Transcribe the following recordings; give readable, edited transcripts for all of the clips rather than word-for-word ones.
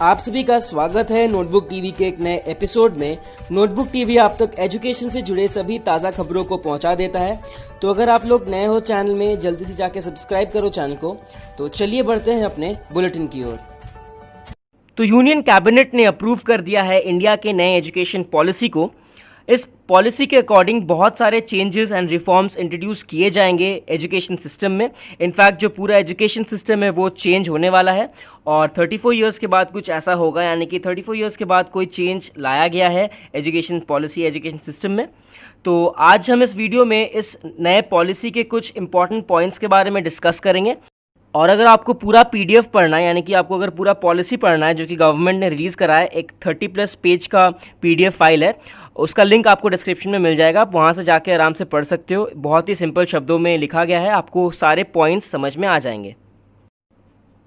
आप सभी का स्वागत है नोटबुक टीवी के एक नए एपिसोड में। नोटबुक टीवी आप तक एजुकेशन से जुड़े सभी ताज़ा खबरों को पहुंचा देता है। तो अगर आप लोग नए हो चैनल में, जल्दी से जाके सब्सक्राइब करो चैनल को। तो चलिए बढ़ते हैं अपने बुलेटिन की ओर। तो यूनियन कैबिनेट ने अप्रूव कर दिया है इंडिया के नए एजुकेशन पॉलिसी को। इस पॉलिसी के अकॉर्डिंग बहुत सारे चेंजेस एंड रिफॉर्म्स इंट्रोड्यूस किए जाएंगे एजुकेशन सिस्टम में। इनफैक्ट जो पूरा एजुकेशन सिस्टम है वो चेंज होने वाला है और 34 इयर्स के बाद कुछ ऐसा होगा, यानी कि 34 इयर्स के बाद कोई चेंज लाया गया है एजुकेशन पॉलिसी, एजुकेशन सिस्टम में। तो आज हम इस वीडियो में इस नए पॉलिसी के कुछ इंपॉर्टेंट पॉइंट्स के बारे में डिस्कस करेंगे। और अगर आपको पूरा पीडीएफ पढ़ना है, यानी कि आपको अगर पूरा पॉलिसी पढ़ना है जो कि गवर्नमेंट ने रिलीज़ करा है, एक 30+ पेज का पीडीएफ फाइल है, उसका लिंक आपको डिस्क्रिप्शन में मिल जाएगा। आप वहाँ से जाके आराम से पढ़ सकते हो। बहुत ही सिंपल शब्दों में लिखा गया है, आपको सारे पॉइंट्स समझ में आ जाएंगे।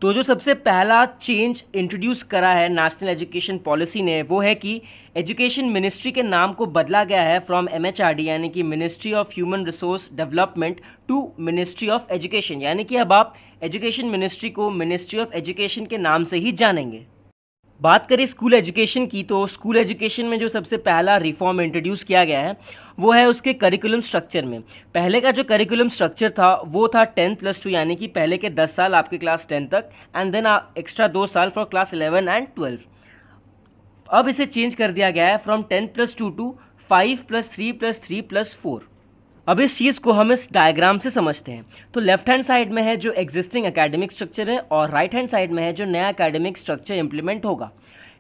तो जो सबसे पहला चेंज इंट्रोड्यूस करा है नेशनल एजुकेशन पॉलिसी ने, वो है कि एजुकेशन मिनिस्ट्री के नाम को बदला गया है फ्रॉम एमएचआरडी यानी कि ministry of human resource development to ministry of education, यानी कि अब आप एजुकेशन मिनिस्ट्री को मिनिस्ट्री ऑफ एजुकेशन के नाम से ही जानेंगे। बात करें स्कूल एजुकेशन की, तो स्कूल एजुकेशन में जो सबसे पहला रिफॉर्म इंट्रोड्यूस किया गया है वो है उसके करिकुलम स्ट्रक्चर में। पहले का जो करिकुलम स्ट्रक्चर था वो था 10+2, यानी कि पहले के 10 साल आपके क्लास 10 तक एंड देन एक्स्ट्रा 2 साल फॉर क्लास 11 एंड 12। अब इसे चेंज कर दिया गया है फ्रॉम 10+2 टू 5+3+3+4। अब इस चीज़ को हम इस डायग्राम से समझते हैं। तो लेफ्ट हैंड साइड में है जो एग्जिस्टिंग एकेडमिक स्ट्रक्चर है और राइट हैंड साइड में है जो नया एकेडमिक स्ट्रक्चर इंप्लीमेंट होगा।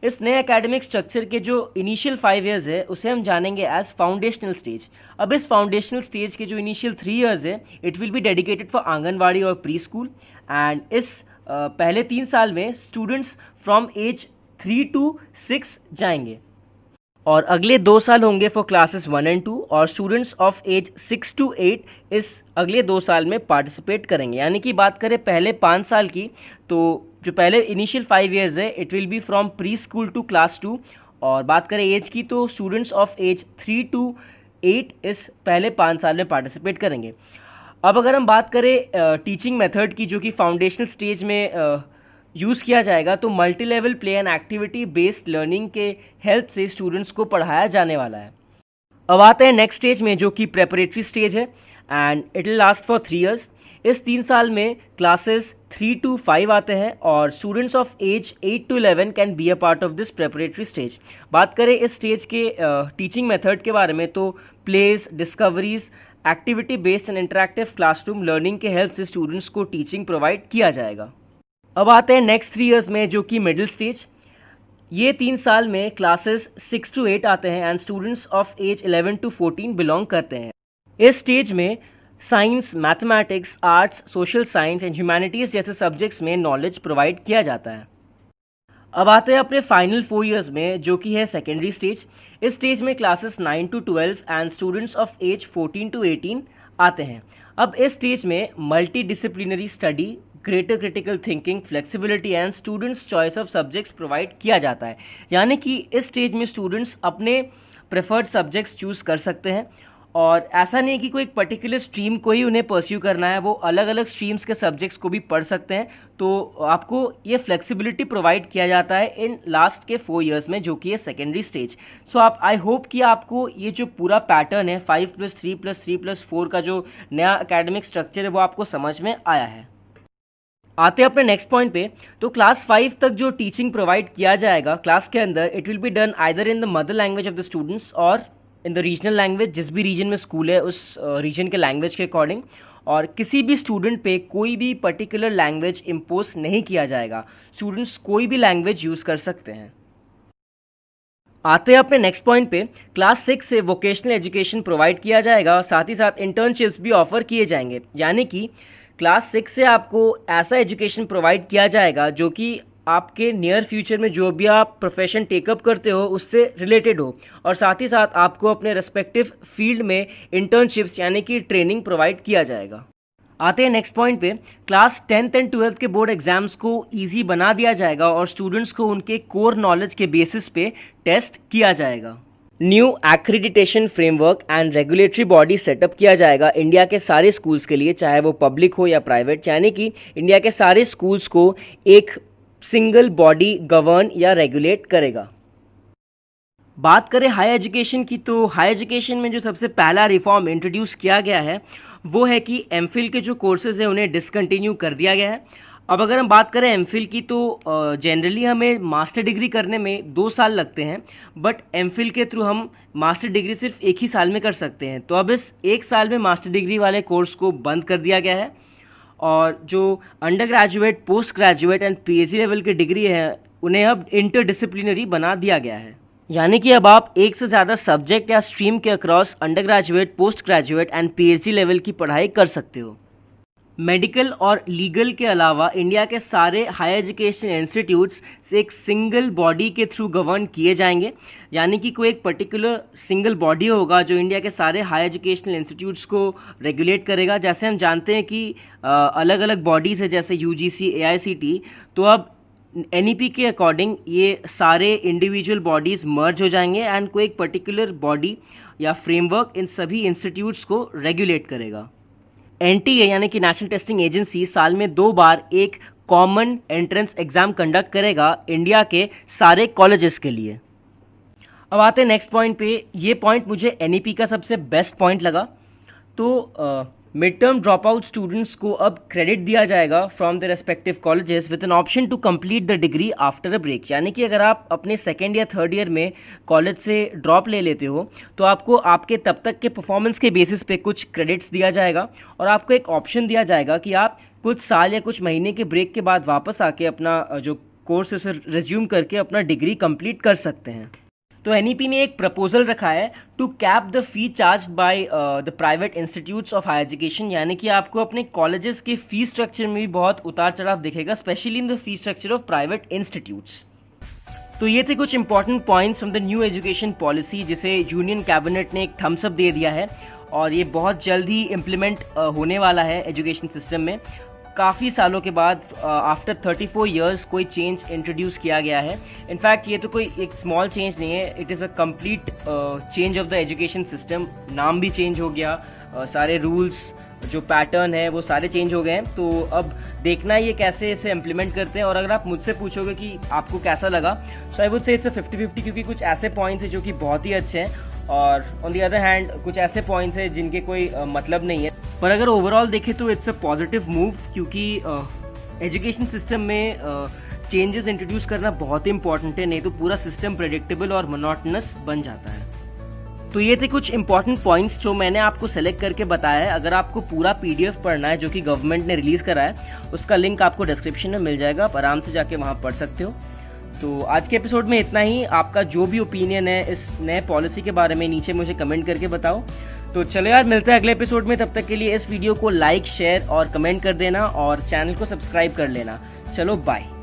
इस नए एकेडमिक स्ट्रक्चर के जो इनिशियल 5 इयर्स है उसे हम जानेंगे एज फाउंडेशनल स्टेज। अब इस फाउंडेशनल स्टेज के जो इनिशियल 3 इयर्स है it will be dedicated for anganwadi और प्री स्कूल एंड इस पहले 3 साल में स्टूडेंट्स फ्रॉम एज 3 to 6 जाएंगे और अगले 2 साल होंगे फॉर क्लासेस 1 and 2 और स्टूडेंट्स ऑफ एज 6 to 8 इस अगले 2 साल में पार्टिसिपेट करेंगे। यानी कि बात करें पहले 5 साल की, तो जो पहले इनिशियल 5 इयर्स है it will be from pre school to class 2 और बात करें एज की तो स्टूडेंट्स ऑफ एज 3 to 8 इस पहले 5 साल में पार्टिसिपेट करेंगे। अब अगर हम बात करें टीचिंग मेथड की जो कि फाउंडेशनल स्टेज में यूज़ किया जाएगा, तो multi level play and activity based learning के हेल्प से स्टूडेंट्स को पढ़ाया जाने वाला है। अब आते हैं नेक्स्ट स्टेज में जो कि प्रेपरेटरी स्टेज है and it will last for 3 years. इस 3 साल में क्लासेस 3 to 5 आते हैं और students of age 8 to 11 can be a part of this preparatory stage. बात करें इस स्टेज के टीचिंग मेथड के बारे में, तो plays, discoveries, activity based and interactive classroom learning के हेल्प से स्टूडेंट्स को टीचिंग प्रोवाइड किया जाएगा। अब आते हैं नेक्स्ट 3 इयर्स में जो कि मिडिल स्टेज। ये 3 साल में क्लासेस 6 to 8 आते हैं and students of age 11 to 14 belong करते हैं। इस स्टेज में science, mathematics, arts, social science and humanities जैसे सब्जेक्ट्स में नॉलेज प्रोवाइड किया जाता है। अब आते हैं अपने फाइनल 4 इयर्स में जो कि है सेकेंडरी स्टेज। इस स्टेज में classes 9 to 12 and students of age 14 to 18 आते हैं। अब इस स्टेज में multidisciplinary study, greater critical thinking, flexibility and students choice of subjects provide किया जाता है। यानी कि इस स्टेज में स्टूडेंट्स अपने प्रेफर्ड सब्जेक्ट्स चूज़ कर सकते हैं और ऐसा नहीं है कि कोई एक पर्टिकुलर स्ट्रीम को ही उन्हें परस्यू करना है, वो अलग अलग स्ट्रीम्स के सब्जेक्ट्स को भी पढ़ सकते हैं। तो आपको ये फ्लेक्सिबिलिटी प्रोवाइड किया जाता है इन लास्ट के 4 इयर्स में जो कि है सेकेंडरी स्टेज। सो आप आई होप कि आपको ये जो पूरा पैटर्न है 5+3+3+4 का जो नया एकेडमिक स्ट्रक्चर है वो आपको समझ में आया है। आते हैं अपने नेक्स्ट पॉइंट पे। तो क्लास 5 तक जो टीचिंग प्रोवाइड किया जाएगा क्लास के अंदर, it will be done either in the mother language of the students और इन द रीजनल लैंग्वेज, जिस भी रीजन में स्कूल है उस रीजन के लैंग्वेज के अकॉर्डिंग, और किसी भी स्टूडेंट पे कोई भी पर्टिकुलर लैंग्वेज इम्पोज नहीं किया जाएगा। स्टूडेंट्स कोई भी लैंग्वेज यूज़ कर सकते हैं। आते हैं अपने नेक्स्ट पॉइंट पे। क्लास 6 से वोकेशनल एजुकेशन प्रोवाइड किया जाएगा, साथ ही साथ इंटर्नशिप्स भी ऑफर किए जाएंगे। यानी कि क्लास 6 से आपको ऐसा एजुकेशन प्रोवाइड किया जाएगा जो कि आपके नियर फ्यूचर में जो भी आप प्रोफेशन टेकअप करते हो उससे रिलेटेड हो और साथ ही साथ आपको अपने रेस्पेक्टिव फील्ड में इंटर्नशिप्स यानी कि ट्रेनिंग प्रोवाइड किया जाएगा। आते हैं नेक्स्ट पॉइंट पे। क्लास 10th एंड 12th के बोर्ड एग्जाम्स को ईजी बना दिया जाएगा और स्टूडेंट्स को उनके कोर नॉलेज के बेसिस पे टेस्ट किया जाएगा। New accreditation framework and regulatory body setup किया जाएगा इंडिया के सारे स्कूल्स के लिए, चाहे वो पब्लिक हो या प्राइवेट। यानी कि इंडिया के सारे स्कूल्स को एक सिंगल बॉडी गवर्न या रेगुलेट करेगा। बात करें हाई एजुकेशन की, तो हाई एजुकेशन में जो सबसे पहला रिफॉर्म इंट्रोड्यूस किया गया है वो है कि एमफिल के जो कोर्सेज हैं उन्हें डिसकंटिन्यू कर दिया गया है। अब अगर हम बात करें एमफिल की, तो जनरली हमें मास्टर डिग्री करने में 2 साल लगते हैं, बट एमफिल के थ्रू हम मास्टर डिग्री सिर्फ 1 ही साल में कर सकते हैं। तो अब इस 1 साल में मास्टर डिग्री वाले कोर्स को बंद कर दिया गया है और जो under graduate, post graduate and PhD level की डिग्री है उन्हें अब इंटरडिसिप्लिनरी बना दिया गया है। यानी कि अब आप एक से ज़्यादा सब्जेक्ट या स्ट्रीम के across under graduate, post graduate and PhD level की पढ़ाई कर सकते हो। मेडिकल और लीगल के अलावा इंडिया के सारे हाई एजुकेशन इंस्टीट्यूट्स एक सिंगल बॉडी के थ्रू गवर्न किए जाएंगे। यानी कि कोई एक पर्टिकुलर सिंगल बॉडी होगा जो इंडिया के सारे हाई एजुकेशनल इंस्टीट्यूट्स को रेगुलेट करेगा। जैसे हम जानते हैं कि अलग अलग बॉडीज़ है जैसे यूजीसी, एआईसीटी, तो अब एनईपी के अकॉर्डिंग ये सारे इंडिविजुअल बॉडीज़ मर्ज हो जाएंगे एंड कोई एक पर्टिकुलर बॉडी या फ्रेमवर्क इन सभी इंस्टीट्यूट्स को रेगुलेट करेगा। एनटीए यानी कि नेशनल टेस्टिंग एजेंसी साल में 2 बार एक कॉमन एंट्रेंस एग्जाम कंडक्ट करेगा इंडिया के सारे कॉलेजेस के लिए। अब आते हैं नेक्स्ट पॉइंट पे। ये पॉइंट मुझे एनईपी का सबसे बेस्ट पॉइंट लगा। तो mid term drop out students को अब क्रेडिट दिया जाएगा from the respective colleges with an option to complete the degree after a break. यानी कि अगर आप अपने 2nd या 3rd ईयर में कॉलेज से ड्रॉप ले लेते हो तो आपको आपके तब तक के परफॉर्मेंस के बेसिस पे कुछ क्रेडिट्स दिया जाएगा और आपको एक ऑप्शन दिया जाएगा कि आप कुछ साल या कुछ महीने के ब्रेक के बाद वापस आके अपना जो कोर्स है उसे रिज्यूम करके अपना डिग्री कंप्लीट कर सकते हैं। तो एनईपी ने एक प्रपोजल रखा है to cap the fee charged by the private institutes of high education. यानी कि आपको अपने कॉलेजेस के फी स्ट्रक्चर में भी बहुत उतार चढ़ाव दिखेगा, specially in the fee structure of private institutes. तो ये थे कुछ important points from the new education policy जिसे यूनियन कैबिनेट ने एक थम्स अप दे दिया है और ये बहुत जल्द ही इम्प्लीमेंट होने वाला है एजुकेशन सिस्टम में। काफ़ी सालों के बाद आफ्टर 34 ईयर्स कोई चेंज इंट्रोड्यूस किया गया है। इनफैक्ट ये तो कोई एक स्मॉल चेंज नहीं है, it is a complete change of the education system. नाम भी चेंज हो गया, सारे रूल्स जो पैटर्न है वो सारे चेंज हो गए हैं। तो अब देखना ये कैसे इसे इम्प्लीमेंट करते हैं। और अगर आप मुझसे पूछोगे कि आपको कैसा लगा, सो I would say it's a 50-50, क्योंकि कुछ ऐसे पॉइंट्स हैं जो कि बहुत ही अच्छे हैं और ऑन दी अदर हैंड कुछ ऐसे पॉइंट्स हैं जिनके कोई मतलब नहीं है। पर अगर ओवरऑल देखें तो इट्स अ पॉजिटिव मूव, क्योंकि एजुकेशन सिस्टम में चेंजेस इंट्रोड्यूस करना बहुत ही इंपॉर्टेंट है, नहीं तो पूरा सिस्टम प्रेडिक्टेबल और मोनोटोनस बन जाता है। तो ये थे कुछ इंपॉर्टेंट पॉइंट्स जो मैंने आपको सेलेक्ट करके बताया है। अगर आपको पूरा पीडीएफ पढ़ना है जो कि गवर्नमेंट ने रिलीज़ करा है, उसका लिंक आपको डिस्क्रिप्शन में मिल जाएगा, आप आराम से जाके वहाँ पढ़ सकते हो। तो आज के एपिसोड में इतना ही। आपका जो भी ओपिनियन है इस नए पॉलिसी के बारे में नीचे मुझे कमेंट करके बताओ। तो चलो यार, मिलते हैं अगले एपिसोड में। तब तक के लिए इस वीडियो को लाइक, शेयर और कमेंट कर देना और चैनल को सब्सक्राइब कर लेना। चलो बाय।